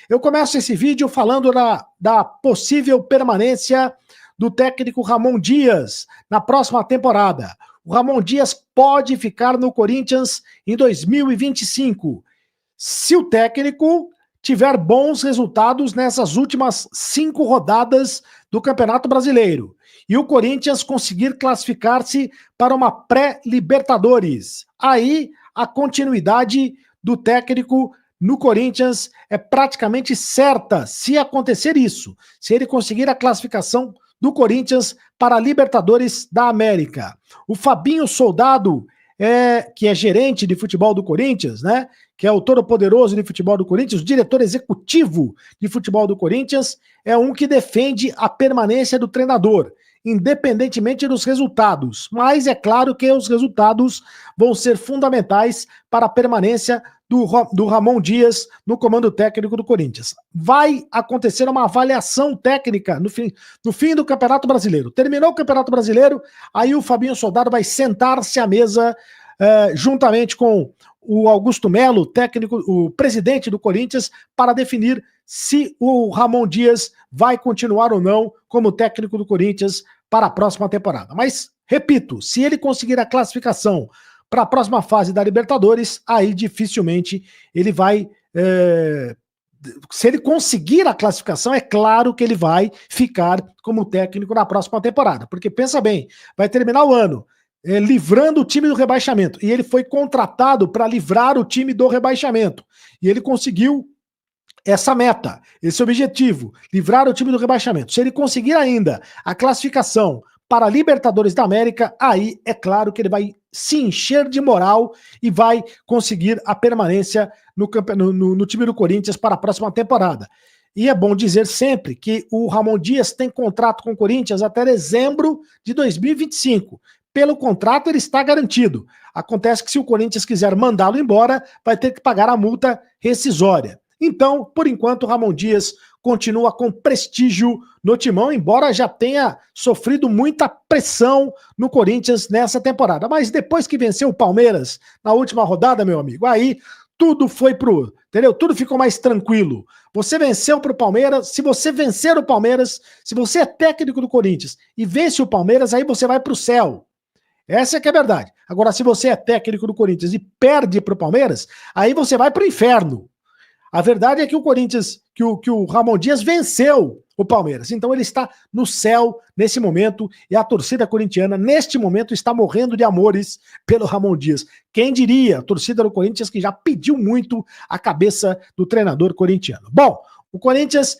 Eu começo esse vídeo falando da possível permanência do técnico Ramon Dias na próxima temporada. O Ramon Dias pode ficar no Corinthians em 2025, se o técnico tiver bons resultados nessas últimas 5 rodadas do Campeonato Brasileiro e o Corinthians conseguir classificar-se para uma pré-Libertadores. Aí a continuidade do técnico no Corinthians é praticamente certa se acontecer isso, se ele conseguir a classificação do Corinthians para a Libertadores da América. O Fabinho Soldado, que é gerente de futebol do Corinthians, né? Que é o todo-poderoso de futebol do Corinthians, o diretor executivo de futebol do Corinthians, é um que defende a permanência do treinador, independentemente dos resultados. Mas é claro que os resultados vão ser fundamentais para a permanência do Ramon Dias no comando técnico do Corinthians. Vai acontecer uma avaliação técnica no fim do Campeonato Brasileiro. Terminou o Campeonato Brasileiro, aí o Fabinho Soldado vai sentar-se à mesa juntamente com o Augusto Melo, técnico, o presidente do Corinthians, para definir se o Ramon Dias vai continuar ou não como técnico do Corinthians para a próxima temporada. Mas, repito, se ele conseguir a classificação para a próxima fase da Libertadores, aí dificilmente ele vai... se ele conseguir a classificação, é claro que ele vai ficar como técnico na próxima temporada. Porque, pensa bem, vai terminar o ano livrando o time do rebaixamento. E ele foi contratado para livrar o time do rebaixamento. E ele conseguiu essa meta, esse objetivo, livrar o time do rebaixamento. Se ele conseguir ainda a classificação para a Libertadores da América, aí é claro que ele vai se encher de moral e vai conseguir a permanência no time do Corinthians para a próxima temporada. E é bom dizer sempre que o Ramon Dias tem contrato com o Corinthians até dezembro de 2025. Pelo contrato, ele está garantido. Acontece que se o Corinthians quiser mandá-lo embora, vai ter que pagar a multa rescisória. Então, por enquanto, o Ramon Dias continua com prestígio no timão, embora já tenha sofrido muita pressão no Corinthians nessa temporada. Mas depois que venceu o Palmeiras na última rodada, meu amigo, aí tudo foi entendeu? Tudo ficou mais tranquilo. Você venceu pro Palmeiras, se você vencer o Palmeiras, se você é técnico do Corinthians e vence o Palmeiras, aí você vai pro céu. Essa é que é a verdade. Agora, se você é técnico do Corinthians e perde pro Palmeiras, aí você vai pro inferno. A verdade é que o Corinthians, que o Ramon Dias venceu o Palmeiras. Então ele está no céu nesse momento e a torcida corintiana, neste momento, está morrendo de amores pelo Ramon Dias. Quem diria? A torcida do Corinthians que já pediu muito a cabeça do treinador corintiano. Bom, o Corinthians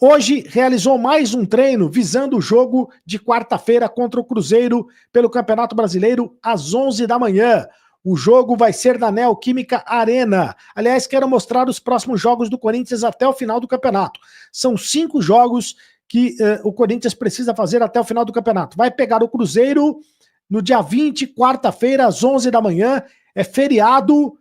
hoje realizou mais um treino visando o jogo de quarta-feira contra o Cruzeiro pelo Campeonato Brasileiro às 11 da manhã. O jogo vai ser na Neoquímica Arena. Aliás, quero mostrar os próximos jogos do Corinthians até o final do campeonato. São 5 jogos que o Corinthians precisa fazer até o final do campeonato. Vai pegar o Cruzeiro no dia 20, quarta-feira, às 11 da manhã. É feriado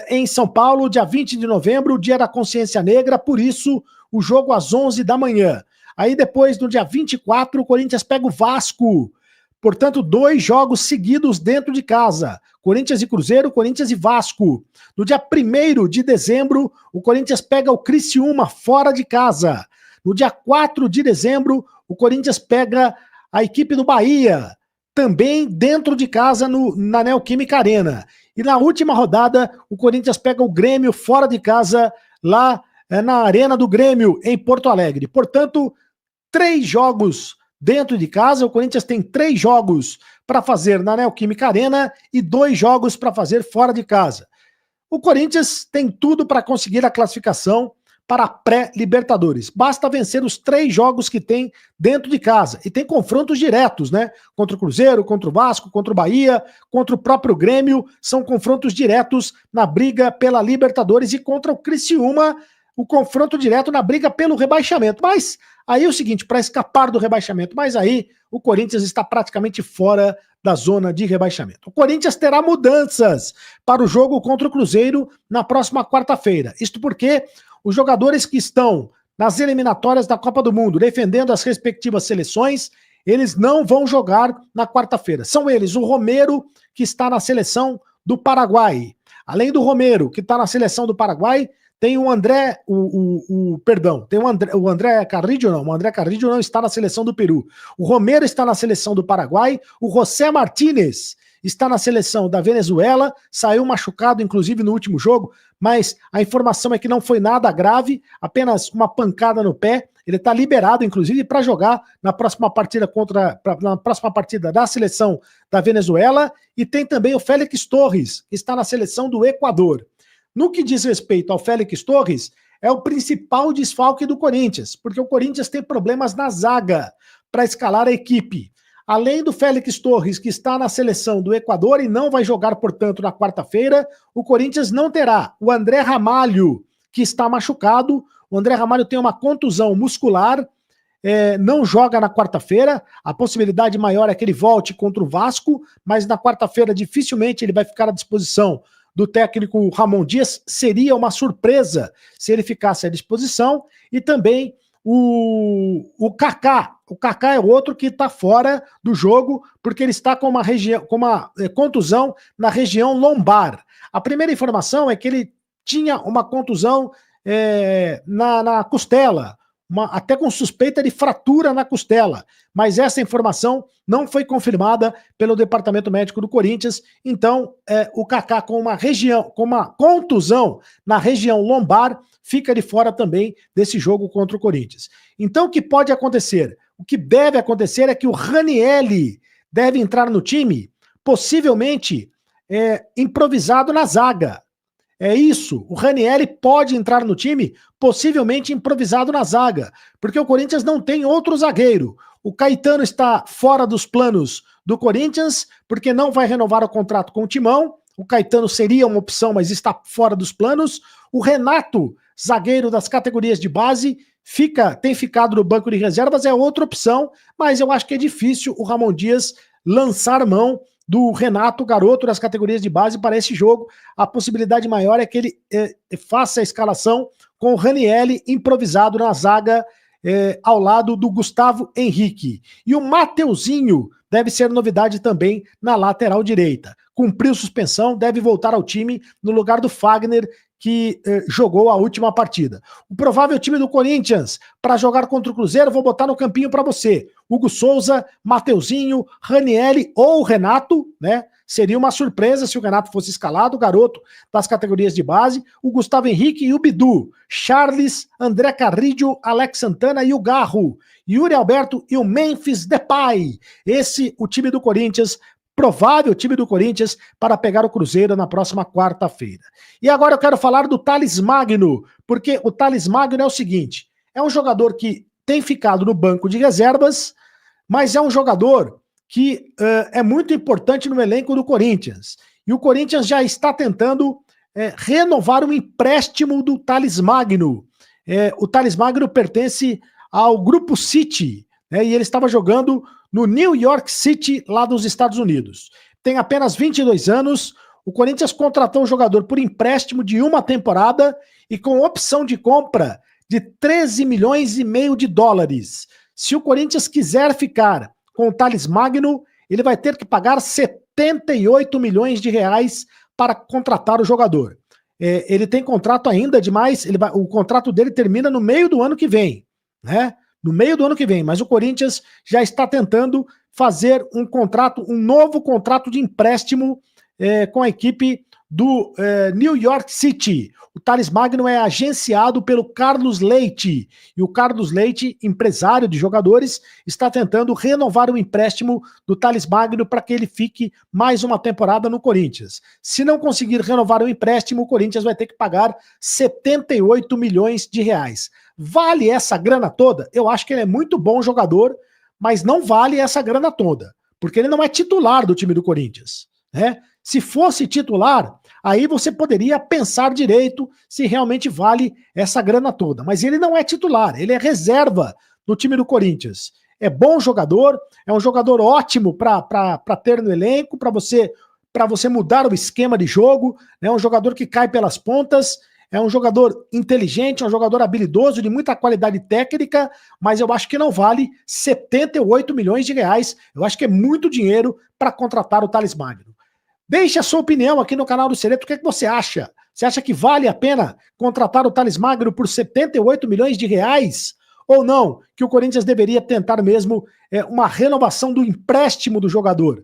em São Paulo, dia 20 de novembro, dia da Consciência Negra. Por isso, o jogo às 11 da manhã. Aí depois, no dia 24, o Corinthians pega o Vasco. Portanto, 2 jogos seguidos dentro de casa. Corinthians e Cruzeiro, Corinthians e Vasco. No dia 1º de dezembro, o Corinthians pega o Criciúma fora de casa. No dia 4 de dezembro, o Corinthians pega a equipe do Bahia, também dentro de casa na Neoquímica Arena. E na última rodada, o Corinthians pega o Grêmio fora de casa, lá na Arena do Grêmio, em Porto Alegre. Portanto, 3 jogos dentro de casa. O Corinthians tem 3 jogos para fazer na Neoquímica Arena e 2 jogos para fazer fora de casa. O Corinthians tem tudo para conseguir a classificação para a pré-Libertadores. Basta vencer os 3 jogos que tem dentro de casa. E tem confrontos diretos, né? Contra o Cruzeiro, contra o Vasco, contra o Bahia, contra o próprio Grêmio. São confrontos diretos na briga pela Libertadores e contra o Criciúma, o confronto direto na briga pelo rebaixamento. Mas aí é o seguinte, para escapar do rebaixamento, mas aí o Corinthians está praticamente fora da zona de rebaixamento. O Corinthians terá mudanças para o jogo contra o Cruzeiro na próxima quarta-feira. Isto porque os jogadores que estão nas eliminatórias da Copa do Mundo, defendendo as respectivas seleções, eles não vão jogar na quarta-feira. São eles, o Romero, que está na seleção do Paraguai. Além do Romero, que está na seleção do Paraguai, tem o André, perdão, tem o André Carrillo, não, o André Carrillo não está na seleção do Peru. O Romero está na seleção do Paraguai, o José Martínez está na seleção da Venezuela, saiu machucado, inclusive, no último jogo, mas a informação é que não foi nada grave, apenas uma pancada no pé. Ele está liberado, inclusive, para jogar na próxima partida da seleção da Venezuela. E tem também o Félix Torres, que está na seleção do Equador. No que diz respeito ao Félix Torres, é o principal desfalque do Corinthians, porque o Corinthians tem problemas na zaga para escalar a equipe. Além do Félix Torres, que está na seleção do Equador e não vai jogar, portanto, na quarta-feira, o Corinthians não terá o André Ramalho, que está machucado. O André Ramalho tem uma contusão muscular, não joga na quarta-feira. A possibilidade maior é que ele volte contra o Vasco, mas na quarta-feira dificilmente ele vai ficar à disposição do técnico Ramon Dias. Seria uma surpresa se ele ficasse à disposição. E também o Kaká. O Kaká é outro que está fora do jogo, porque ele está com uma contusão na região lombar. A primeira informação é que ele tinha uma contusão na costela, até com suspeita de fratura na costela, mas essa informação não foi confirmada pelo departamento médico do Corinthians. Então o Kaká com uma contusão na região lombar fica de fora também desse jogo contra o Corinthians. Então o que pode acontecer? O que deve acontecer é que o Ranieri deve entrar no time, possivelmente improvisado na zaga. É isso, o Ranieri pode entrar no time, possivelmente improvisado na zaga, porque o Corinthians não tem outro zagueiro. O Caetano está fora dos planos do Corinthians, porque não vai renovar o contrato com o Timão. O Caetano seria uma opção, mas está fora dos planos. O Renato, zagueiro das categorias de base, tem ficado no banco de reservas, é outra opção, mas eu acho que é difícil o Ramon Dias lançar mão do Renato, garoto das categorias de base, para esse jogo. A possibilidade maior é que ele faça a escalação com o Ranieri improvisado na zaga, ao lado do Gustavo Henrique. E o Mateuzinho deve ser novidade também na lateral direita. Cumpriu suspensão, deve voltar ao time no lugar do Fagner, que jogou a última partida. O provável time do Corinthians para jogar contra o Cruzeiro, vou botar no campinho para você. Hugo Souza, Mateuzinho, Ranieri ou Renato, né? Seria uma surpresa se o Renato fosse escalado, o garoto das categorias de base. O Gustavo Henrique e o Bidu. Charles, André Carrillo, Alex Santana e o Garro. Yuri Alberto e o Memphis Depay. Esse, o time do Corinthians, provável time do Corinthians para pegar o Cruzeiro na próxima quarta-feira. E agora eu quero falar do Thales Magno, porque o Thales Magno é o seguinte, é um jogador que tem ficado no banco de reservas, mas é um jogador que é muito importante no elenco do Corinthians. E o Corinthians já está tentando renovar um empréstimo do Thales Magno. O Thales Magno pertence ao Grupo City, né, e ele estava jogando no New York City, lá dos Estados Unidos. Tem apenas 22 anos, o Corinthians contratou o jogador por empréstimo de uma temporada e com opção de compra de 13 milhões e meio de dólares. Se o Corinthians quiser ficar com o Thales Magno, ele vai ter que pagar 78 milhões de reais para contratar o jogador. Ele tem contrato ainda demais, o contrato dele termina no meio do ano que vem, né? No meio do ano que vem, mas o Corinthians já está tentando fazer um novo contrato de empréstimo com a equipe do New York City. O Thales Magno é agenciado pelo Carlos Leite, e o Carlos Leite, empresário de jogadores, está tentando renovar o empréstimo do Thales Magno para que ele fique mais uma temporada no Corinthians. Se não conseguir renovar o empréstimo, o Corinthians vai ter que pagar 78 milhões de reais. Vale essa grana toda? Eu acho que ele é muito bom jogador, mas não vale essa grana toda, porque ele não é titular do time do Corinthians, né? Se fosse titular, aí você poderia pensar direito se realmente vale essa grana toda. Mas ele não é titular, ele é reserva do time do Corinthians. É bom jogador, é um jogador ótimo para ter no elenco, para você mudar o esquema de jogo, é um jogador que cai pelas pontas, é um jogador inteligente, é um jogador habilidoso, de muita qualidade técnica, mas eu acho que não vale 78 milhões de reais. Eu acho que é muito dinheiro para contratar o Thales Magno. Deixe a sua opinião aqui no canal do Cereto. O que você acha Você acha que vale a pena contratar o Thales Magno por 78 milhões de reais? Ou não? Que o Corinthians deveria tentar mesmo uma renovação do empréstimo do jogador.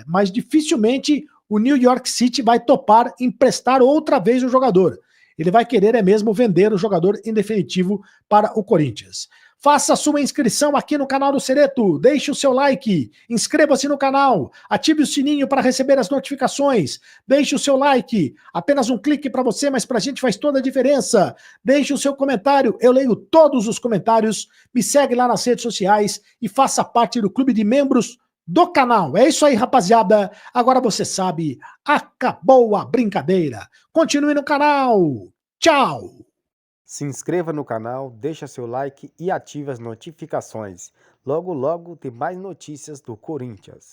Mas dificilmente o New York City vai topar emprestar outra vez o jogador. Ele vai querer mesmo vender o jogador em definitivo para o Corinthians. Faça a sua inscrição aqui no canal do Cereto, deixe o seu like, inscreva-se no canal, ative o sininho para receber as notificações, deixe o seu like, apenas um clique para você, mas para a gente faz toda a diferença. Deixe o seu comentário, eu leio todos os comentários, me segue lá nas redes sociais e faça parte do clube de membros do canal. É isso aí, rapaziada. Agora você sabe, acabou a brincadeira. Continue no canal. Tchau! Se inscreva no canal, deixa seu like e ative as notificações. Logo, logo tem mais notícias do Corinthians.